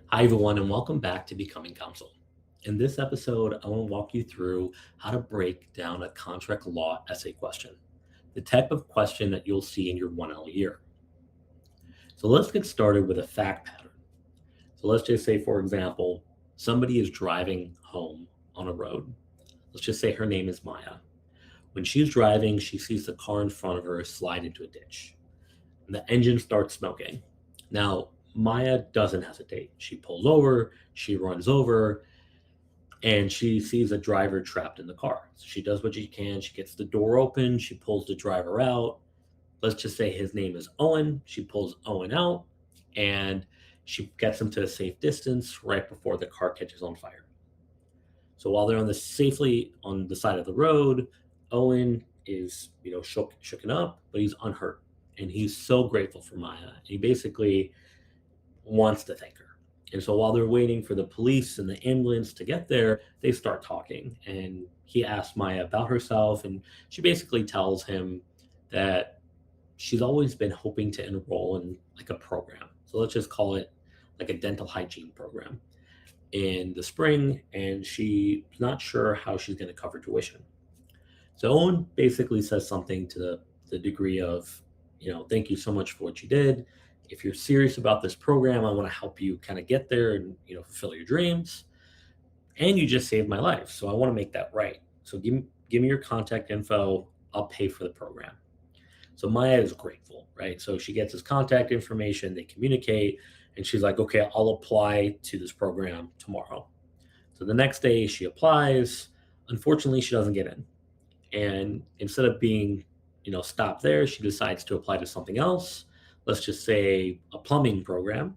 Hi, everyone, and welcome back to Becoming Counsel. In this episode, I want to walk you through how to break down a contract law essay question, the type of question that you'll see in your 1L year. So let's get started with a fact pattern. So let's just say, for example, somebody is driving home on a road. Let's just say her name is Maya. When she's driving, she sees the car in front of her slide into a ditch. And the engine starts smoking. Now, Maya doesn't hesitate. She pulls over, she runs over, and she sees a driver trapped in the car. So she does what she can. She gets the door open. She pulls the driver out. Let's just say his name is Owen. She pulls Owen out and she gets him to a safe distance right before the car catches on fire. So while they're safely on the side of the road, Owen is, shooken up, but he's unhurt. And he's so grateful for Maya. He basically wants to thank her. And so while they're waiting for the police and the ambulance to get there, they start talking. And he asks Maya about herself. And she basically tells him that she's always been hoping to enroll in like a program. So let's just call it like a dental hygiene program in the spring. And she's not sure how she's going to cover tuition. So Owen basically says something to the degree of, thank you so much for what you did. If you're serious about this program, I want to help you kind of get there and fulfill your dreams. And you just saved my life, so I want to make that right. So give me your contact info. I'll pay for the program. So Maya is grateful, right? So she gets his contact information. They communicate, and she's like, "Okay, I'll apply to this program tomorrow." So the next day she applies. Unfortunately, she doesn't get in. And instead of being, stopped there, she decides to apply to something else. Let's just say a plumbing program,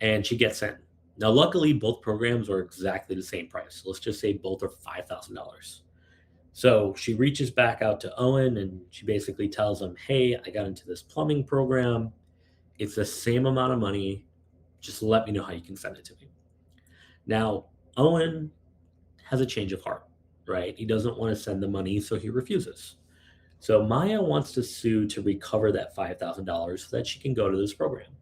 and she gets in. Now, luckily, both programs are exactly the same price. Let's just say both are $5,000. So she reaches back out to Owen and she basically tells him, "Hey, I got into this plumbing program. It's the same amount of money. Just let me know how you can send it to me." Now, Owen has a change of heart, right? He doesn't want to send the money, so he refuses. So Maya wants to sue to recover that $5,000 so that she can go to this program.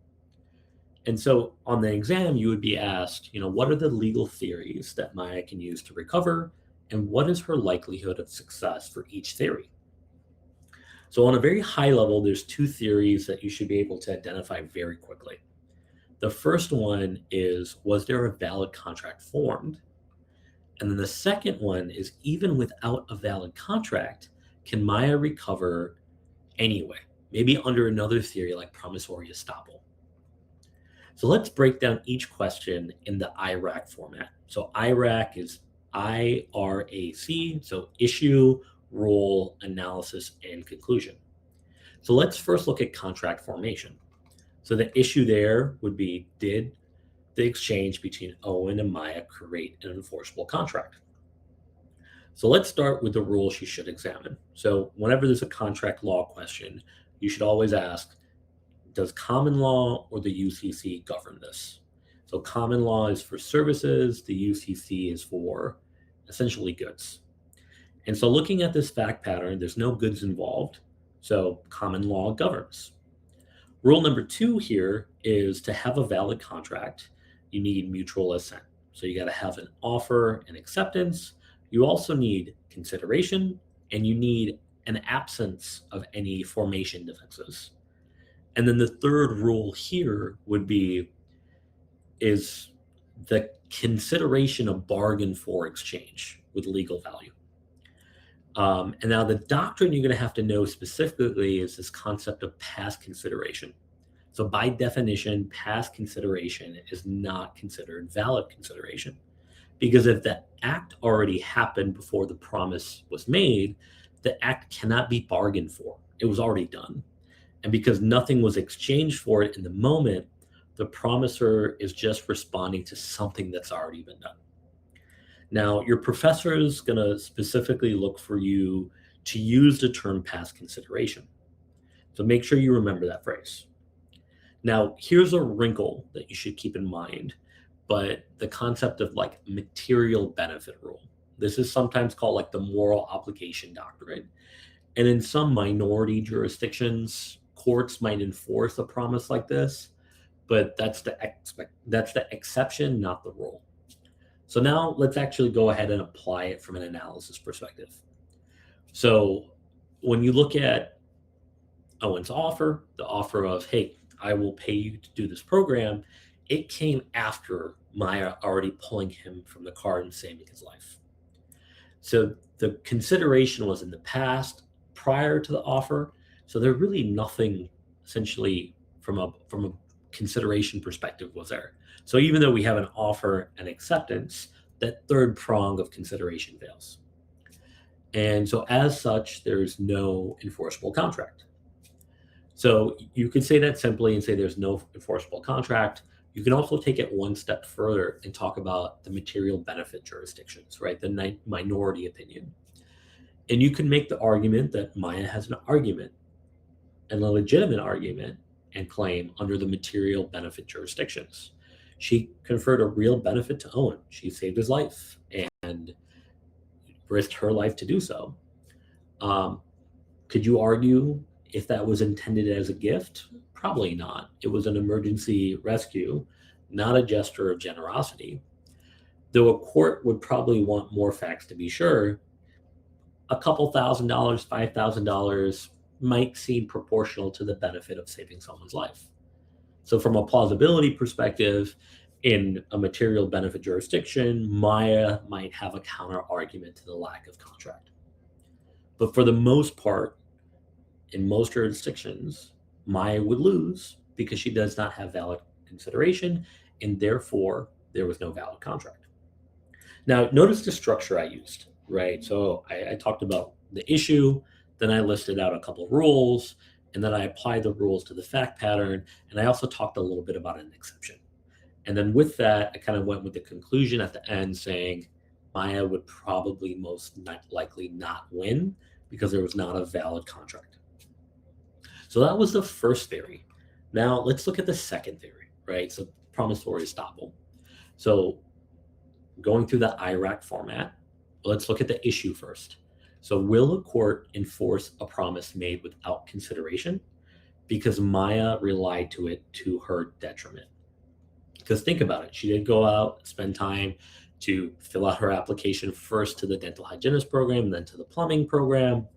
And so on the exam, you would be asked, what are the legal theories that Maya can use to recover, and what is her likelihood of success for each theory? So on a very high level, there's two theories that you should be able to identify very quickly. The first one is, was there a valid contract formed? And then the second one is, even without a valid contract, can Maya recover anyway? Maybe under another theory like promissory estoppel. So let's break down each question in the IRAC format. So IRAC is IRAC, so issue, rule, analysis, and conclusion. So let's first look at contract formation. So the issue there would be, did the exchange between Owen and Maya create an enforceable contract? So let's start with the rule she should examine. So whenever there's a contract law question, you should always ask, does common law or the UCC govern this? So common law is for services, the UCC is for essentially goods. And so looking at this fact pattern, there's no goods involved, so common law governs. Rule number 2 here is, to have a valid contract, you need mutual assent. So you got to have an offer and acceptance. You also need consideration, and you need an absence of any formation defenses. And then the third rule here would be, is the consideration a bargain for exchange with legal value? And now the doctrine you're going to have to know specifically is this concept of past consideration. So by definition, past consideration is not considered valid consideration, because if the act already happened before the promise was made, the act cannot be bargained for. It was already done. And because nothing was exchanged for it in the moment, the promisor is just responding to something that's already been done. Now, your professor is going to specifically look for you to use the term past consideration. So make sure you remember that phrase. Now, here's a wrinkle that you should keep in mind, but the concept of like material benefit rule. This is sometimes called like the moral obligation doctrine. And in some minority jurisdictions, courts might enforce a promise like this, but that's the exception, not the rule. So now let's actually go ahead and apply it from an analysis perspective. So when you look at Owen's offer, the offer of, hey, I will pay you to do this program, it came after Maya already pulling him from the car and saving his life. So the consideration was in the past prior to the offer. So there really nothing essentially from a consideration perspective was there. So even though we have an offer and acceptance, that third prong of consideration fails. And so as such, there's no enforceable contract. So you could say that simply and say there's no enforceable contract. You can also take it one step further and talk about the material benefit jurisdictions, right? The minority opinion. And you can make the argument that Maya has an argument and a legitimate argument and claim under the material benefit jurisdictions. She conferred a real benefit to Owen. She saved his life and risked her life to do so. Could you argue if that was intended as a gift? Probably not. It was an emergency rescue, not a gesture of generosity. Though a court would probably want more facts to be sure, a couple $1,000s, $5,000 might seem proportional to the benefit of saving someone's life. So from a plausibility perspective, in a material benefit jurisdiction, Maya might have a counter argument to the lack of contract. But for the most part, in most jurisdictions, Maya would lose because she does not have valid consideration, and therefore there was no valid contract. Now, notice the structure I used, right? So I talked about the issue, then I listed out a couple of rules, and then I applied the rules to the fact pattern, and I also talked a little bit about an exception. And then with that, I kind of went with the conclusion at the end saying Maya would probably most likely not win because there was not a valid contract. So that was the first theory. Now let's look at the second theory, right? So promissory estoppel. So going through the IRAC format, let's look at the issue first. So will a court enforce a promise made without consideration because Maya relied to it to her detriment? Because think about it, she did go out, spend time to fill out her application first to the dental hygienist program, then to the plumbing program.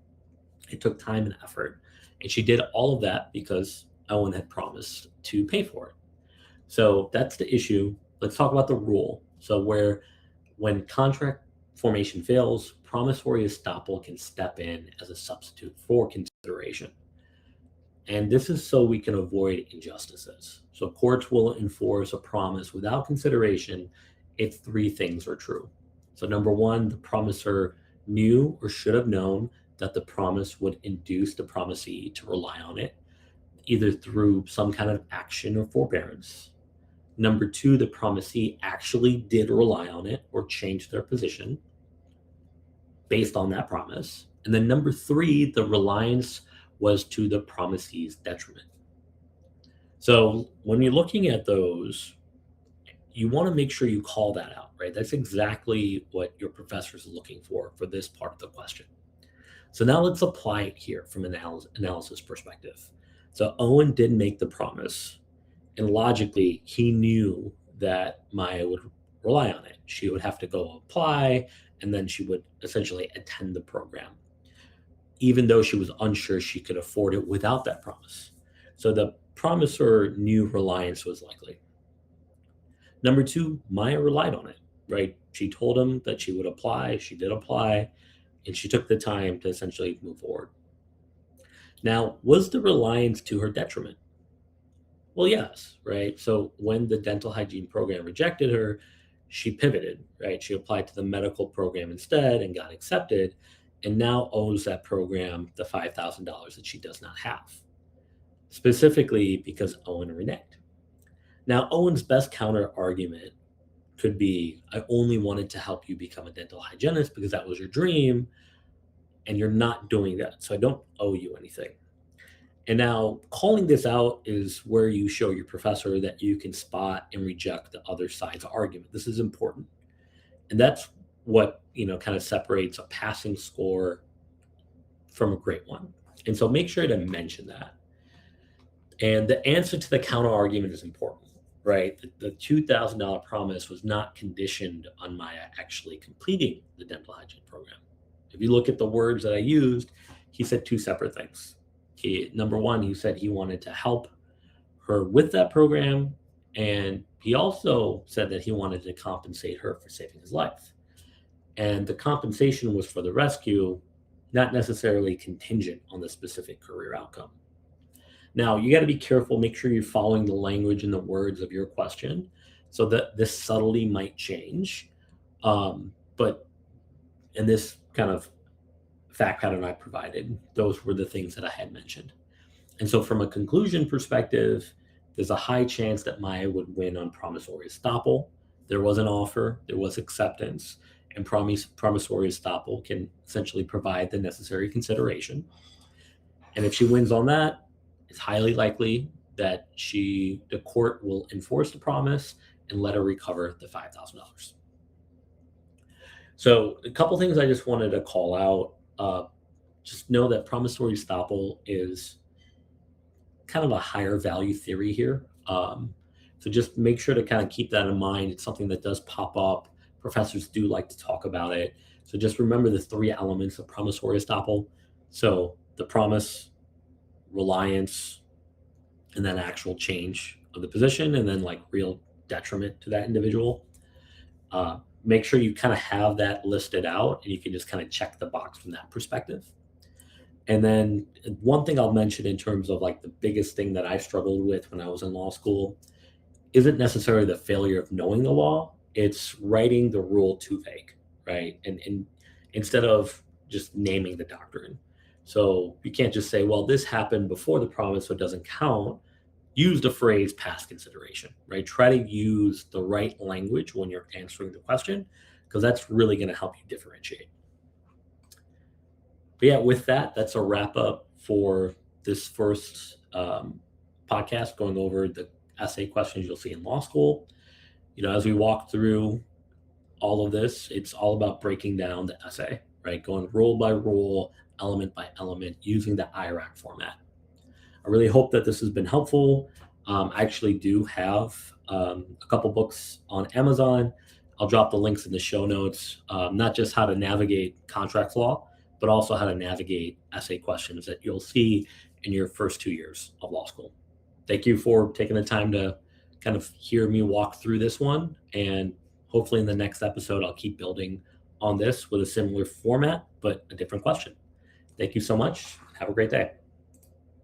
It took time and effort. And she did all of that because Owen had promised to pay for it. So that's the issue. Let's talk about the rule. So when contract formation fails, promissory estoppel can step in as a substitute for consideration. And this is so we can avoid injustices. So courts will enforce a promise without consideration if three things are true. So number one, the promisor knew or should have known that the promise would induce the promisee to rely on it, either through some kind of action or forbearance. Number two, the promisee actually did rely on it or change their position based on that promise. And then number three, the reliance was to the promisee's detriment. So when you're looking at those, you want to make sure you call that out, right? That's exactly what your professor is looking for this part of the question. So now let's apply it here from an analysis perspective. So Owen did make the promise, and logically, he knew that Maya would rely on it. She would have to go apply, and then she would essentially attend the program, even though she was unsure she could afford it without that promise. So the promisor knew reliance was likely. Number two, Maya relied on it, right? She told him that she would apply. She did apply, and she took the time to essentially move forward. Now, was the reliance to her detriment? Well, yes, right? So when the dental hygiene program rejected her, she pivoted, right? She applied to the medical program instead and got accepted, and now owes that program the $5,000 that she does not have, specifically because Owen reneged. Now, Owen's best counter argument could be, I only wanted to help you become a dental hygienist because that was your dream, and you're not doing that, so I don't owe you anything. And now calling this out is where you show your professor that you can spot and reject the other side's argument. This is important. And that's what, kind of separates a passing score from a great one. And so make sure to mention that. And the answer to the counter argument is important. right? The $2,000 promise was not conditioned on my actually completing the dental hygiene program. If you look at the words that I used, he said two separate things. Number one, he said he wanted to help her with that program, and he also said that he wanted to compensate her for saving his life. And the compensation was for the rescue, not necessarily contingent on the specific career outcome. Now, you got to be careful, make sure you're following the language and the words of your question so that this subtlety might change. But in this kind of fact pattern I provided, those were the things that I had mentioned. And so, from a conclusion perspective, there's a high chance that Maya would win on promissory estoppel. There was an offer, there was acceptance, and promissory estoppel can essentially provide the necessary consideration. And if she wins on that, it's highly likely that the court will enforce the promise and let her recover the $5,000. So a couple things I just wanted to call out. Just know that promissory estoppel is kind of a higher value theory here. So just make sure to kind of keep that in mind. It's something that does pop up. Professors do like to talk about it. So just remember the three elements of promissory estoppel. So the promise, reliance, and then actual change of the position, and then like real detriment to that individual. Make sure you kind of have that listed out and you can just kind of check the box from that perspective. And then one thing I'll mention in terms of like the biggest thing that I struggled with when I was in law school isn't necessarily the failure of knowing the law. It's writing the rule too vague, right? And instead of just naming the doctrine. So you can't just say, well, this happened before the promise, so it doesn't count. Use the phrase past consideration, right? Try to use the right language when you're answering the question, because that's really going to help you differentiate. But yeah, with that, that's a wrap up for this first podcast going over the essay questions you'll see in law school. As we walk through all of this, it's all about breaking down the essay, right? Going rule by rule, element by element, using the IRAC format. I really hope that this has been helpful. I actually do have a couple books on Amazon. I'll drop the links in the show notes, not just how to navigate contract law, but also how to navigate essay questions that you'll see in your first 2 years of law school. Thank you for taking the time to kind of hear me walk through this one. And hopefully in the next episode, I'll keep building on this with a similar format, but a different question. Thank you so much. Have a great day.